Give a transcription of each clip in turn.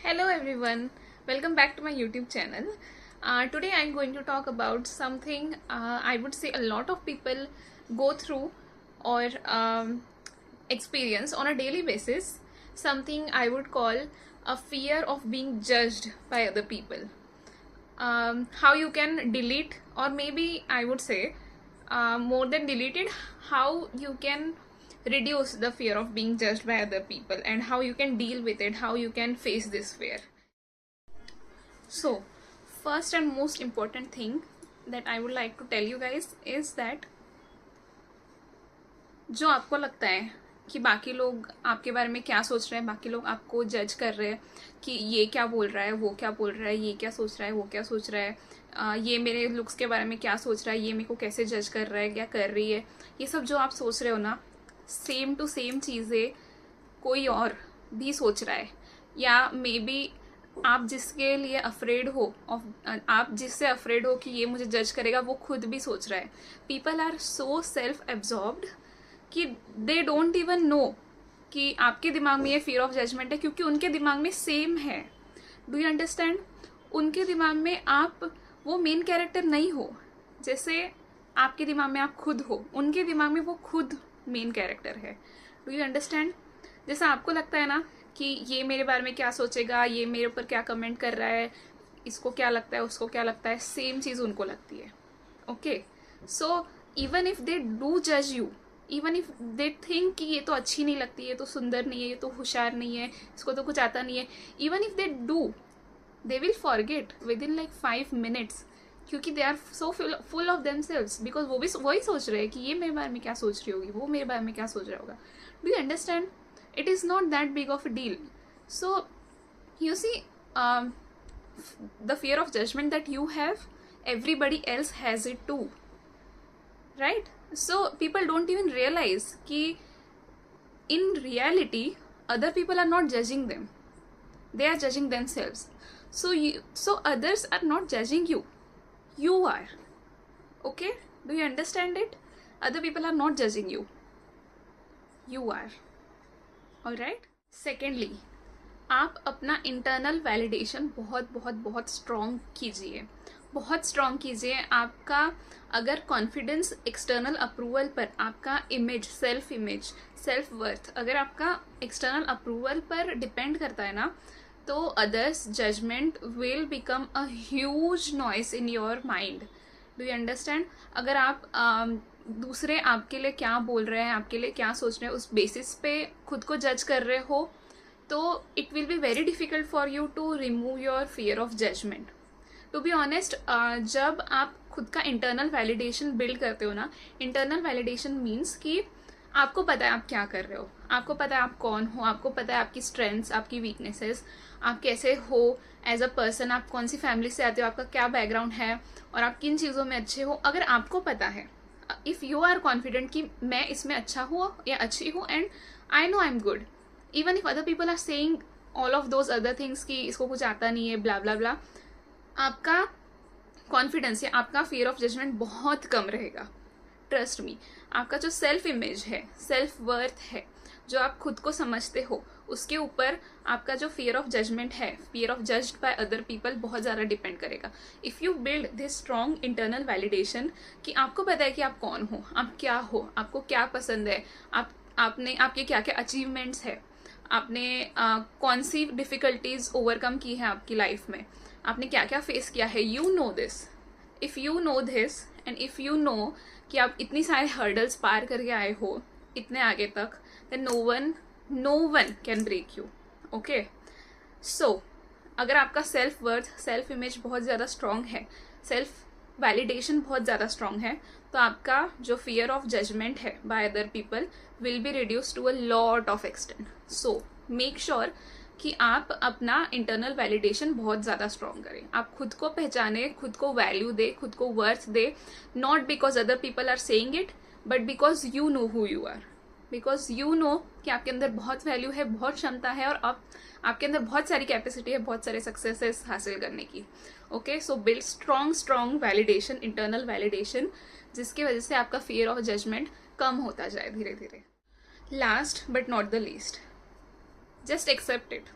Hello everyone, welcome back to my YouTube channel. Today I'm going to talk about something I would say a lot of people go through or experience on a daily basis, something I would call a fear of being judged by other people. How you can delete, or maybe I would say more than delete it, how you can reduce the fear of being judged by other people and how you can deal with it, how you can face this fear. So, first and most important thing that I would like to tell you guys is that जो आपको लगता है कि बाकी लोग आपके बारे में क्या सोच रहे हैं, बाकी लोग आपको जज कर रहे हैं कि ये क्या बोल रहा है, वो क्या बोल रहा है, ये क्या सोच रहा है, वो क्या सोच रहा है, ये मेरे लुक्स के बारे में क्या सोच रहा है, ये मेरे को कैसे जज कर रहा है, क्या कर रही है, ये सब जो आप सोच रहे हो ना, सेम टू सेम चीज़ें कोई और भी सोच रहा है. या मे बी आप जिसके लिए अफ्रेड हो, आप जिससे अफ्रेड हो कि ये मुझे जज करेगा, वो खुद भी सोच रहा है. People are so self absorbed कि दे डोंट इवन नो कि आपके दिमाग में ये फियर ऑफ जजमेंट है, क्योंकि उनके दिमाग में सेम है. Do you understand? उनके दिमाग में आप वो मेन कैरेक्टर नहीं हो, जैसे आपके दिमाग में आप खुद हो, उनके दिमाग में वो खुद मेन कैरेक्टर है. Do you understand? जैसा आपको लगता है ना कि ये मेरे बारे में क्या सोचेगा, ये मेरे ऊपर क्या कमेंट कर रहा है, इसको क्या लगता है, उसको क्या लगता है, सेम चीज़ उनको लगती है. Okay, so even if they do जज you, even if they think कि ये तो अच्छी नहीं लगती है, ये तो सुंदर नहीं है, ये तो होशियार नहीं है, इसको तो कुछ आता नहीं है, even if they do, they will forget within like 5 minutes, क्योंकि they are so full of themselves, because वो भी वही सोच रहे हैं कि ये मेरे बारे में क्या सोच रही होगी, वो मेरे बारे में क्या सोच रहा होगा. Do you understand? It is not that big of a deal. So you see, the fear of judgment that you have, everybody else has it too, right? So people don't even realize कि in reality other people are not judging them, they are judging themselves. So others are not judging you, you are. Okay, do you understand it? Other people are not judging you, you are. Alright. Secondly, आप अपना internal validation बहुत बहुत बहुत strong कीजिए, बहुत strong कीजिए. आपका अगर कॉन्फिडेंस एक्सटर्नल अप्रूवल पर, आपका image, self image, self worth अगर आपका एक्सटर्नल अप्रूवल पर डिपेंड करता है ना, तो others judgement will become a huge noise in your mind. Do you understand? अगर आप दूसरे आपके लिए क्या बोल रहे हैं, आपके लिए क्या सोच रहे हैं, उस बेसिस पे खुद को जज कर रहे हो, तो it will be very difficult for you to remove your fear of judgement. To be honest, जब आप खुद का इंटरनल वैलिडेशन बिल्ड करते हो ना, इंटरनल वैलिडेशन मीन्स कि आपको पता है आप क्या कर रहे हो, आपको पता है आप कौन हो, आपको पता है आपकी स्ट्रेंथ्स, आपकी वीकनेसेस, आप कैसे हो एज अ पर्सन, आप कौन सी फैमिली से आते हो, आपका क्या बैकग्राउंड है और आप किन चीज़ों में अच्छे हो. अगर आपको पता है, इफ यू आर कॉन्फिडेंट कि मैं इसमें अच्छा हूँ या अच्छी हूँ, and I know I am good, even if other people are saying all of those other things कि इसको कुछ आता नहीं है, ब्ला ब्ला ब्ला, आपका कॉन्फिडेंस या आपका फियर ऑफ जजमेंट बहुत कम रहेगा. Trust me. आपका जो सेल्फ इमेज है, सेल्फ वर्थ है, जो आप खुद को समझते हो, उसके ऊपर आपका जो फियर ऑफ जजमेंट है, fear of judged bye other people, बहुत ज़्यादा डिपेंड करेगा. If you build this strong internal validation कि आपको पता है कि आप कौन हो, आप क्या हो, आपको क्या पसंद है, आपने आपके क्या क्या अचीवमेंट्स है, आपने कौन सी डिफ़िकल्टीज ओवरकम की है आपकी लाइफ में, आपने क्या क्या फेस किया है, you know this. If you know this and if you know कि आप इतनी सारे हर्डल्स पार करके आए हो इतने आगे तक, then no one can break you. Okay, so अगर आपका सेल्फ वर्थ, सेल्फ इमेज बहुत ज़्यादा स्ट्रॉन्ग है, सेल्फ वैलिडेशन बहुत ज़्यादा स्ट्रॉन्ग है, तो आपका जो फियर ऑफ जजमेंट है by other people will be reduce to a lot of extent. So make sure कि आप अपना इंटरनल वैलिडेशन बहुत ज़्यादा स्ट्रॉन्ग करें. आप खुद को पहचाने, खुद को वैल्यू दे, खुद को वर्थ दे, not because other people are saying it, but because you know who you are, because you know कि आपके अंदर बहुत वैल्यू है, बहुत क्षमता है, और आपके अंदर बहुत सारी कैपेसिटी है बहुत सारे सक्सेसेस हासिल करने की. ओके, सो build strong validation, internal validation, जिसकी वजह से आपका फियर ऑफ जजमेंट कम होता जाए धीरे धीरे. Last but not the least, just accept it.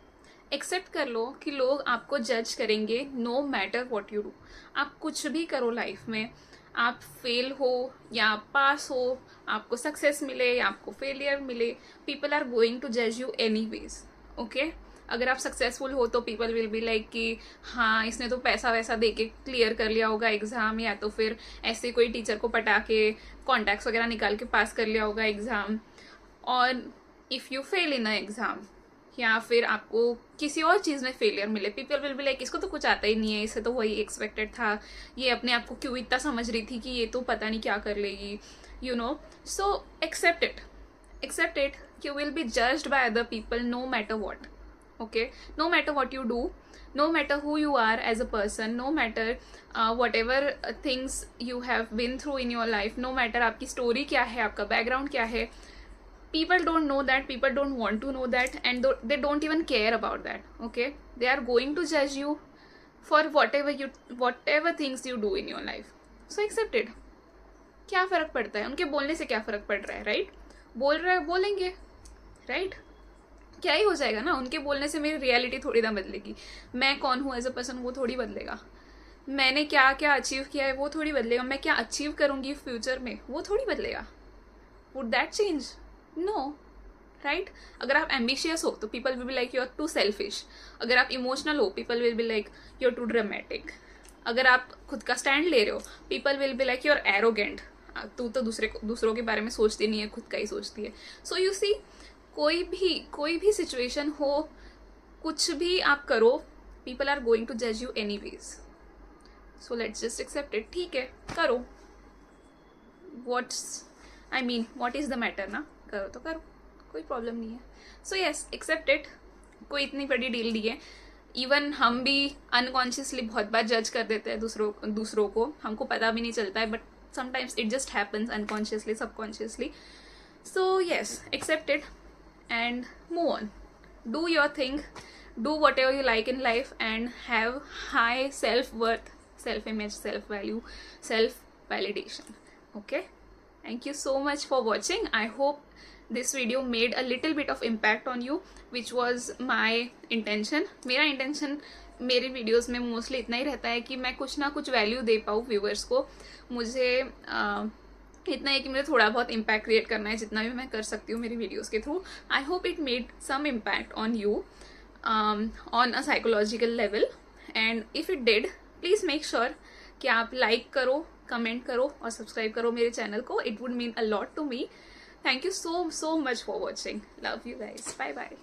Accept कर लो कि लोग आपको जज करेंगे no matter what you do. आप कुछ भी करो लाइफ में, आप फेल हो या आप पास हो, आपको सक्सेस मिले या आपको फेलियर मिले, पीपल आर गोइंग टू जज यू एनी वेज। ओके, अगर आप सक्सेसफुल हो तो पीपल विल बी लाइक कि हाँ इसने तो पैसा वैसा दे के क्लियर कर लिया होगा एग्जाम, या तो फिर ऐसे कोई टीचर को पटा के कॉन्टैक्ट्स वगैरह निकाल के पास कर लिया होगा एग्जाम। और if you fail in a exam या फिर आपको किसी और चीज़ में फेलियर मिले, पीपल विल बी लाइक इसको तो कुछ आता ही नहीं है, इसे तो वही एक्सपेक्टेड था, ये अपने आप को क्यों इतना समझ रही थी कि ये तो पता नहीं क्या कर लेगी, you know. So accept it, you will be judged by other people no matter what. Okay, no matter what you do, no matter who you are as a person, no matter whatever things you have been through in your life, no matter आपकी story क्या है, आपका background क्या है, people don't know that, people don't want to know that, and they don't even care about that. Okay, they are going to judge you for whatever things you do in your life. So accept it. क्या फर्क पड़ता है, उनके बोलने से क्या फर्क पड़ रहा है, राइट? बोल रहे हैं बोलेंगे, राइट? क्या ही हो जाएगा ना, उनके बोलने से मेरी रियलिटी थोड़ी ना बदलेगी। मैं कौन हूँ एज अ पर्सन वो थोड़ी बदलेगा, मैंने क्या क्या अचीव किया है वो थोड़ी बदलेगा, मैं क्या अचीव करूँगी फ्यूचर में वो थोड़ी बदलेगा। Would that change? No, right? अगर आप एम्बिशियस हो तो people will be like you are too selfish. अगर आप इमोशनल हो people will be like you are too dramatic. अगर आप खुद का स्टैंड ले रहे हो people will be like you are arrogant, तू तो दूसरों के बारे में सोचती नहीं है, खुद का ही सोचती है। सो यू सी, कोई भी सिचुएशन हो, कुछ भी आप करो, पीपल आर गोइंग टू जज you anyways. So let's just accept it. ठीक है, करो, व्हाट इज द मैटर ना, करो तो करो, कोई प्रॉब्लम नहीं है। So yes, accept it. कोई इतनी बड़ी डील नहीं है। इवन हम भी अनकॉन्शियसली बहुत बार जज कर देते हैं दूसरों को, हमको पता भी नहीं चलता है, but sometimes it just happens unconsciously, subconsciously. So yes, accept it and move on. Do your thing, do whatever you like in life, and have high self-worth, self-image, self-value, self-validation. Okay, thank you so much for watching. I hope this video made a little bit of impact on you, which was my intention. मेरा intention मेरी videos में mostly इतना ही रहता है कि मैं कुछ ना कुछ वैल्यू दे पाऊँ व्यूवर्स को। मुझे इतना है कि मुझे थोड़ा बहुत इम्पैक्ट क्रिएट करना है, जितना भी मैं कर सकती हूँ मेरी वीडियोस के through. I hope it made some impact on you on a psychological level, and if it did please make sure कि आप लाइक करो, कमेंट करो और सब्सक्राइब करो मेरे चैनल को। It would mean a lot to me. Thank you so much for watching. Love you guys. Bye bye.